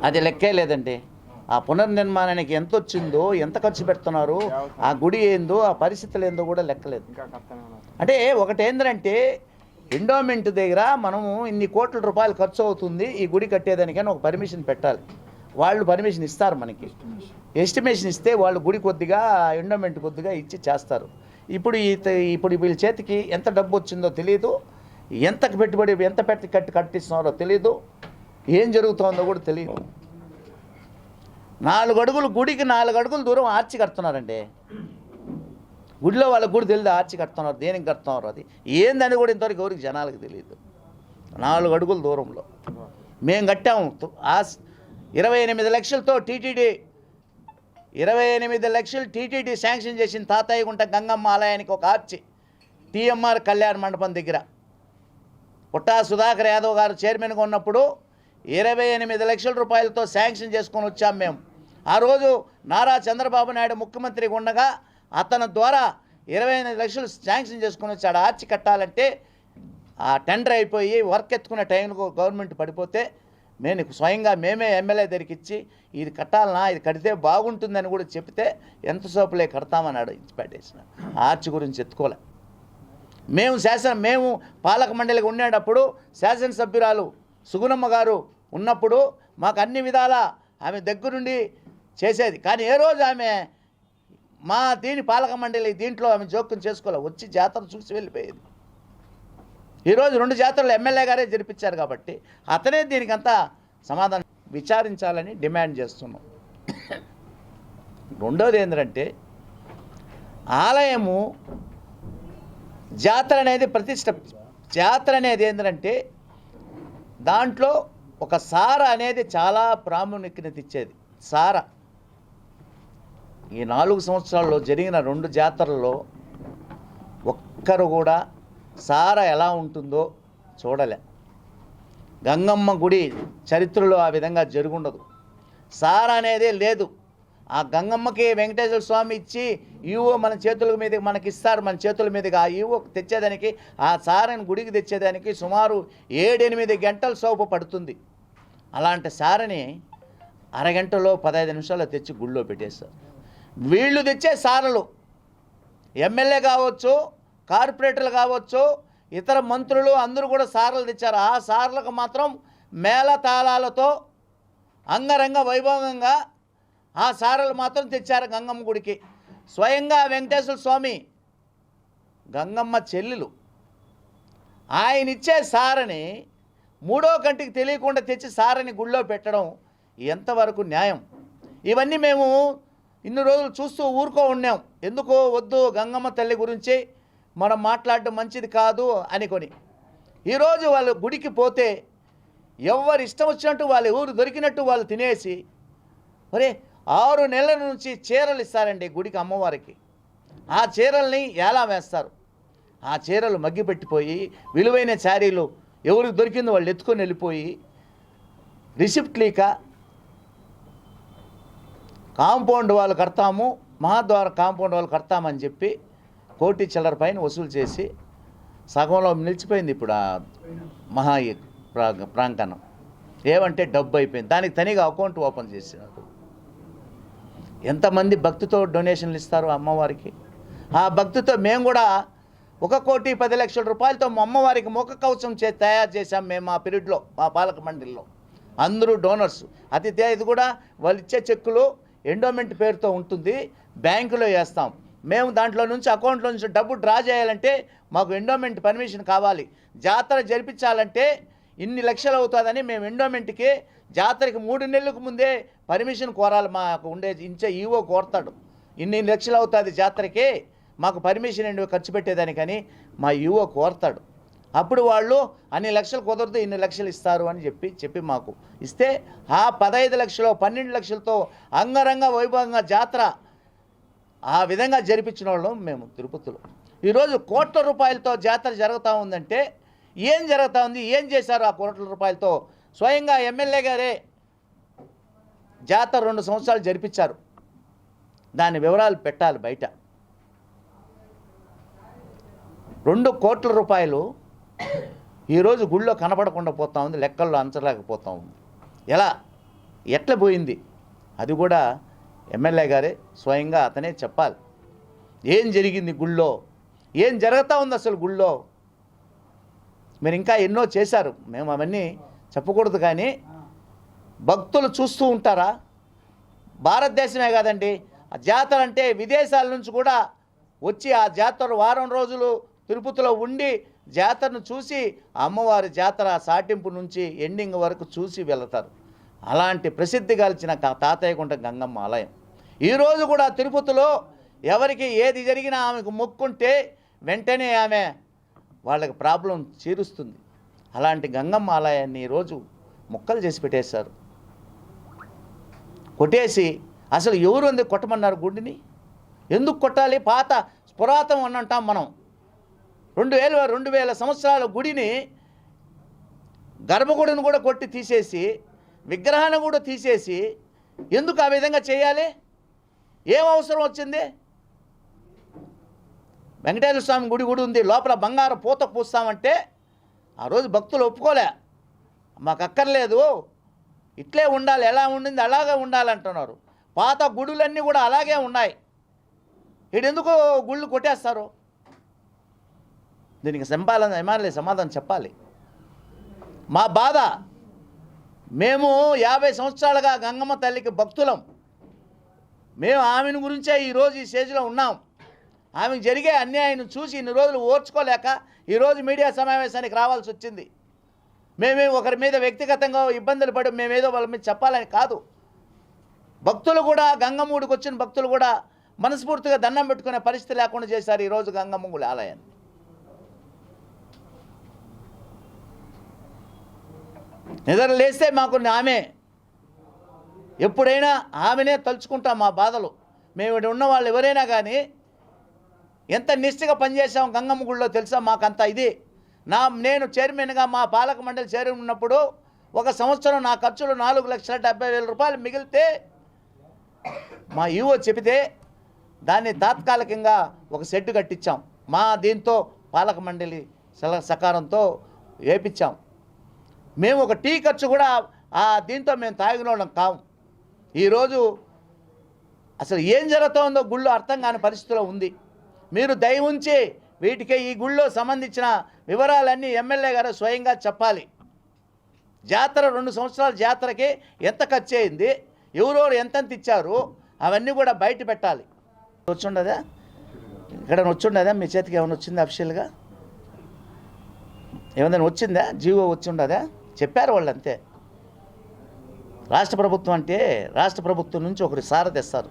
అది లెక్కే లేదండి. ఆ పునర్నిర్మాణానికి ఎంత వచ్చిందో, ఎంత ఖర్చు పెడుతున్నారు, ఆ గుడి ఏందో, ఆ పరిస్థితులు ఏందో కూడా లెక్కలేదు. అంటే ఒకటేందంటే ఎండోమెంట్ దగ్గర మనము ఇన్ని కోట్ల రూపాయలు ఖర్చు అవుతుంది ఈ గుడి కట్టేదానికని ఒక పర్మిషన్ పెట్టాలి. వాళ్ళు పర్మిషన్ ఇస్తారు మనకి. ఎస్టిమేషన్ ఇస్తే వాళ్ళు గుడి కొద్దిగా ఎండోమెంట్ కొద్దిగా ఇచ్చి చేస్తారు. ఇప్పుడు వీళ్ళ చేతికి ఎంత డబ్బు వచ్చిందో తెలియదు, ఎంత పెట్టుబడి ఎంత కట్టిస్తున్నారో తెలియదు, ఏం జరుగుతుందో కూడా తెలియదు. 4 అడుగులు గుడికి 4 అడుగుల దూరం ఆర్చి కడుతున్నారండి. గుడిలో వాళ్ళకి కూడా తెలియదు ఆర్చి కడుతున్నారు, దేనికి కడుతున్నారు, అది ఏందని కూడా ఇంతవరకు ఎవరికి జనాలకు తెలియదు. 4 అడుగుల దూరంలో మేము కట్టాము. 28 లక్షలతో టీటీడీ 28 లక్షలు టీటీడీ శాంక్షన్ చేసిన తాతయ్యగుంట గంగమ్మ ఆలయానికి ఒక ఆర్చి టీఎంఆర్ కళ్యాణ మండపం దగ్గర పుట్టా సుధాకర్ యాదవ్ గారు చైర్మన్గా ఉన్నప్పుడు 28 లక్షల రూపాయలతో శాంక్షన్ చేసుకొని వచ్చాం మేము. ఆ రోజు నారా చంద్రబాబు నాయుడు ముఖ్యమంత్రిగా ఉండగా అతని ద్వారా 28 లక్షలు శాంక్షన్ చేసుకొని వచ్చాడు. ఆర్చి కట్టాలంటే ఆ టెండర్ అయిపోయి వర్క్ ఎత్తుకునే టైంలో గవర్నమెంట్ పడిపోతే నేను స్వయంగా మేమే ఎమ్మెల్యే దగ్గరికి ఇచ్చి ఇది కట్టాలన్నా, ఇది కడితే బాగుంటుందని కూడా చెప్తే ఎంత సోపులే కడతామన్నాడు, ఇచ్చి పెట్టేసిన. ఆర్చి గురించి ఎత్తుకోలే. మేము పాలక మండలిగా ఉండేటప్పుడు శాసనసభ్యురాలు సుగుణమ్మ గారు ఉన్నప్పుడు మాకు అన్ని విధాల ఆమె దగ్గరుండి చేసేది. కానీ ఏ రోజు ఆమె మా పాలక మండలి దీంట్లో ఆమె జోక్యం చేసుకోలే, వచ్చి జాతర చూసి వెళ్ళిపోయేది. ఈరోజు 2 జాతరలు ఎమ్మెల్యే గారే జరిపించారు కాబట్టి అతనే దీనికంతా సమాధానం విచారించాలని డిమాండ్ చేస్తున్నాం. రెండోది ఏంటంటే ఆలయము జాతర అనేది జాతర అనేది ఏంటంటే దాంట్లో ఒక సార అనేది చాలా ప్రాముఖ్యత ఇచ్చేది. సార ఈ 4 సంవత్సరాల్లో జరిగిన 2 జాతరల్లో ఒక్కరు కూడా సార ఎలా ఉంటుందో చూడలే. గంగమ్మ గుడి చరిత్రలో ఆ విధంగా జరుగుండదు. సార అనేదే లేదు. ఆ గంగమ్మకి వెంకటేశ్వర స్వామి ఇచ్చి ఈవో మన చేతుల మీద మనకి ఇస్తారు, మన చేతుల మీదుగా ఆ ఈవో తెచ్చేదానికి, ఆ సారని గుడికి తెచ్చేదానికి సుమారు 7-8 గంటల సోపు పడుతుంది. అలాంటి సారని అరగంటలో 15 నిమిషాల్లో తెచ్చి గుళ్ళో పెట్టేస్తారు. వీళ్ళు తెచ్చే సారలు ఎమ్మెల్యే కావచ్చు, కార్పొరేటర్లు కావచ్చు, ఇతర మంత్రులు అందరూ కూడా సారలు తెచ్చారు. ఆ సారలకు మాత్రం మేళ తాళాలతో అంగరంగ వైభవంగా ఆ సారలు మాత్రం తెచ్చారు గంగమ్మ గుడికి. స్వయంగా వెంకటేశ్వర స్వామి గంగమ్మ చెల్లెలు ఆయన ఇచ్చే సారని 3వ కంటికి తెలియకుండా తెచ్చి సారని గుళ్ళో పెట్టడం ఎంతవరకు న్యాయం? ఇవన్నీ మేము ఇన్ని రోజులు చూస్తూ ఊరుకో ఉన్నాం. ఎందుకో వద్దు గంగమ్మ తల్లి గురించి మనం మాట్లాడడం మంచిది కాదు అనుకొని. ఈరోజు వాళ్ళు గుడికి పోతే ఎవరు ఇష్టం వచ్చినట్టు వాళ్ళు ఊరు దొరికినట్టు వాళ్ళు తినేసి, ఒరే 6 నెలల నుంచి చీరలు ఇస్తారండి గుడికి అమ్మవారికి. ఆ చీరల్ని ఎలా వేస్తారు? ఆ చీరలు మగ్గిపెట్టిపోయి విలువైన శారీలు ఎవరికి దొరికిందో వాళ్ళు ఎత్తుకొని వెళ్ళిపోయి రిసిప్ట్ లీక కాంపౌండ్ వాళ్ళు కడతాము, మహాద్వార కాంపౌండ్ వాళ్ళు కడతామని చెప్పి 1 కోటి చిల్లర పైన వసూలు చేసి సగంలో నిలిచిపోయింది. ఇప్పుడు ఆ మహా ప్రాంగణం ఏమంటే డబ్బు అయిపోయింది. దానికి తనిగా అకౌంట్ ఓపెన్ చేసినారు. ఎంతమంది భక్తితో డొనేషన్లు ఇస్తారు అమ్మవారికి. ఆ భక్తితో మేము కూడా 1,10,00,000 రూపాయలతో మా అమ్మవారికి ముఖ కవచం తయారు చేశాం మేము మా పీరియడ్లో, మా పాలక మండలిలో. అందరూ డోనర్స్. ఇది కూడా వాళ్ళు ఇచ్చే చెక్కులు ఎండోమెంట్ పేరుతో ఉంటుంది, బ్యాంకులో వేస్తాం మేము. దాంట్లో నుంచి అకౌంట్లో నుంచి డబ్బు డ్రా చేయాలంటే మాకు ఎండోమెంట్ పర్మిషన్ కావాలి. జాతర జరిపించాలంటే ఇన్ని లక్షలు అవుతుందని మేము ఎండోమెంట్కి జాతరకి 3 నెలలకు ముందే పర్మిషన్ కోరాలి. మాకు ఉండే ఇంచే ఈవో కోరతాడు, ఇన్ని లక్షలు అవుతుంది జాతరకి, మాకు పర్మిషన్ ఏంటి ఖర్చు పెట్టేదానికని మా ఈవో కోరతాడు. అప్పుడు వాళ్ళు అన్ని లక్షలు కుదరదు, ఇన్ని లక్షలు ఇస్తారు అని చెప్పి మాకు ఇస్తే ఆ 15 లక్షలు 12 లక్షలతో అంగరంగ వైభవంగా జాతర ఆ విధంగా జరిపించిన వాళ్ళం మేము తిరుపతిలో. ఈరోజు కోట్ల రూపాయలతో జాతర జరుగుతూ ఉందంటే ఏం జరుగుతూ ఉంది, ఏం చేశారు ఆ కోట్ల రూపాయలతో? స్వయంగా ఎమ్మెల్యే గారే జాతర 2 సంవత్సరాలు జరిపించారు. దాని వివరాలు పెట్టాలి బయట. 2 కోట్ల రూపాయలు ఈరోజు గుళ్ళో కనపడకుండా పోతా ఉంది, లెక్కల్లో అంచలేకపోతూ ఉంది. ఎలా ఎట్లా పోయింది అది కూడా ఎమ్మెల్యే గారే స్వయంగా అతనే చెప్పాలి. ఏం జరిగింది గుళ్ళో, ఏం జరుగుతూ ఉంది అసలు గుళ్ళో. మీరు ఇంకా ఎన్నో చేశారు, మేము అవన్నీ చెప్పకూడదు, కానీ భక్తులు చూస్తూ ఉంటారా? భారతదేశమే కాదండి, ఆ జాతర అంటే విదేశాల నుంచి కూడా వచ్చి ఆ జాతర వారం రోజులు తిరుపతిలో ఉండి జాతరను చూసి అమ్మవారి జాతర సాటింపు నుంచి ఎండింగ్ వరకు చూసి వెళతారు. అలాంటి ప్రసిద్ధిగాల్చిన తాతయ్యగుంట గంగమ్మ ఆలయం ఈరోజు కూడా తిరుపతిలో ఎవరికి ఏది జరిగినా ఆమెకు మొక్కుంటే వెంటనే ఆమె వాళ్ళకి ప్రాబ్లం తీరుస్తుంది. అలాంటి గంగమ్మ ఆలయాన్ని ఈరోజు ముక్కలు చేసి పెట్టేశారు, కొట్టేసి. అసలు ఎవరు ఎందుకు కొట్టమన్నారు గుడిని? ఎందుకు కొట్టాలి? పాత పురాతనం అని అంటాం మనం. 2000 సంవత్సరాల గుడిని, గర్భగుడిని కూడా కొట్టి తీసేసి, విగ్రహాన్ని కూడా తీసేసి ఎందుకు ఆ విధంగా చేయాలి? ఏం అవసరం వచ్చింది? వెంకటేశ్వర స్వామి గుడి ఉంది, లోపల బంగారం పూత పూస్తామంటే ఆ రోజు భక్తులు ఒప్పుకోలే. మాకు అక్కర్లేదు, ఇట్లే ఉండాలి, ఎలా ఉండింది అలాగే ఉండాలంటున్నారు. పాత గుడులన్నీ కూడా అలాగే ఉన్నాయి. ఎందుకు గుళ్ళు కొట్టేస్తారు? దీనికి ఎమ్మెల్యే సమాధానం చెప్పాలి. మా బాధ, మేము 50 సంవత్సరాలుగా గంగమ్మ తల్లికి భక్తులం. మేము ఆమెను గురించే ఈరోజు ఈ స్టేజ్లో ఉన్నాం. ఆమెకు జరిగే అన్యాయం చూసి ఇన్ని రోజులు ఓర్చుకోలేక ఈరోజు మీడియా సమావేశానికి రావాల్సి వచ్చింది. మేమే ఒకరి మీద వ్యక్తిగతంగా ఇబ్బందులు పడి మేమేదో వాళ్ళ మీద చెప్పాలని కాదు. భక్తులు కూడా, గంగమ్మూడికి వచ్చిన భక్తులు కూడా మనస్ఫూర్తిగా దండం పెట్టుకునే పరిస్థితి లేకుండా చేశారు ఈరోజు గంగమ్మ గుడి ఆలయాన్ని. నిద్ర లేస్తే మాకు ఆమె, ఎప్పుడైనా ఆమెనే తలుచుకుంటాం మా బాధలు. మేము ఇక్కడ ఉన్న వాళ్ళు ఎవరైనా కానీ ఎంత నిష్ఠగా పనిచేసాం గంగమ్మ గుడిలో తెలుసా? మాకంత ఇది. నేను చైర్మన్గా, మా పాలక మండలి చైర్మన్ ఉన్నప్పుడు ఒక సంవత్సరం నా ఖర్చులు 4,70,000 రూపాయలు మిగిలితే మా ఈవో చెబితే దాన్ని తాత్కాలికంగా ఒక షెడ్ కట్టించాం. మా దీంతో పాలక మండలి సహకారంతో వేపించాం. మేము ఒక టీ ఖర్చు కూడా దీంతో మేము తాగినోళ్ళం కాము. ఈరోజు అసలు ఏం జరుగుతుందో గుళ్ళో అర్థం కాని పరిస్థితిలో ఉంది. మీరు దయ ఉంచి వీటికి, ఈ గుళ్ళో సంబంధించిన వివరాలన్నీ ఎమ్మెల్యే గారు స్వయంగా చెప్పాలి. జాతర 2 సంవత్సరాల జాతరకి ఎంత ఖర్చు అయింది, ఎవరెవరు ఎంతెంత ఇచ్చారు, అవన్నీ కూడా బయట పెట్టాలి. వచ్చుండదా? ఇక్కడ వచ్చుండదా? మీ చేతికి ఏమైనా వచ్చిందా? అఫీషియల్గా ఏమైనా వచ్చిందా? జీవో వచ్చి ఉండదా? చెప్పారు వాళ్ళు అంతే. రాష్ట్ర ప్రభుత్వం అంటే రాష్ట్ర ప్రభుత్వం నుంచి ఒకరి సార తెస్తారు,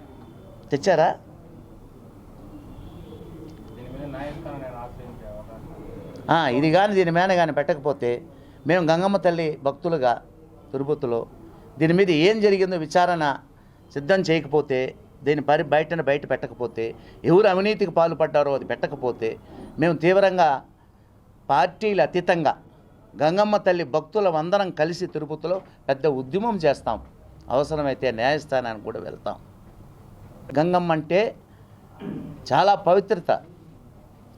తెచ్చారా? ఇది కానీ దీని మీద కానీ పెట్టకపోతే మేము గంగమ్మ తల్లి భక్తులుగా తిరుపతిలో దీని మీద ఏం జరిగిందో విచారణ సిద్ధం చేయకపోతే, దీని బయట పెట్టకపోతే, ఎవరు అవినీతికి పాల్పడ్డారో అది పెట్టకపోతే మేము తీవ్రంగా పార్టీలు అతీతంగా గంగమ్మ తల్లి భక్తుల అందరం కలిసి తిరుపతిలో పెద్ద ఉద్యమం చేస్తాం. అవసరమైతే న్యాయస్థానానికి కూడా వెళ్తాం. గంగమ్మ అంటే చాలా పవిత్రత.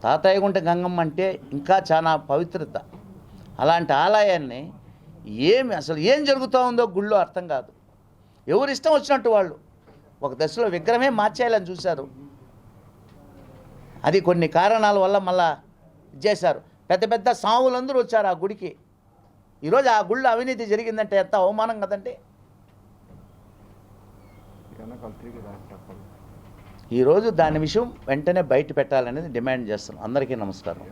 తాతయ్యగుంట గంగమ్మ అంటే ఇంకా చాలా పవిత్రత. అలాంటి ఆలయాన్ని అసలు ఏం జరుగుతూ ఉందో గుళ్ళో అర్థం కాదు. ఎవరు ఇష్టం వచ్చినట్టు వాళ్ళు ఒక దశలో విగ్రహమే మార్చేయాలని చూశారు. అది కొన్ని కారణాల వల్ల మళ్ళా చేశారు. పెద్ద పెద్ద సాములందరూ వచ్చారు ఆ గుడికి. ఈరోజు ఆ గుళ్ళో అవినీతి జరిగిందంటే ఎంత అవమానం కదండి. ఈరోజు దాని విషయం వెంటనే బయట పెట్టాలనేది డిమాండ్ చేస్తున్నాం. అందరికీ నమస్కారం.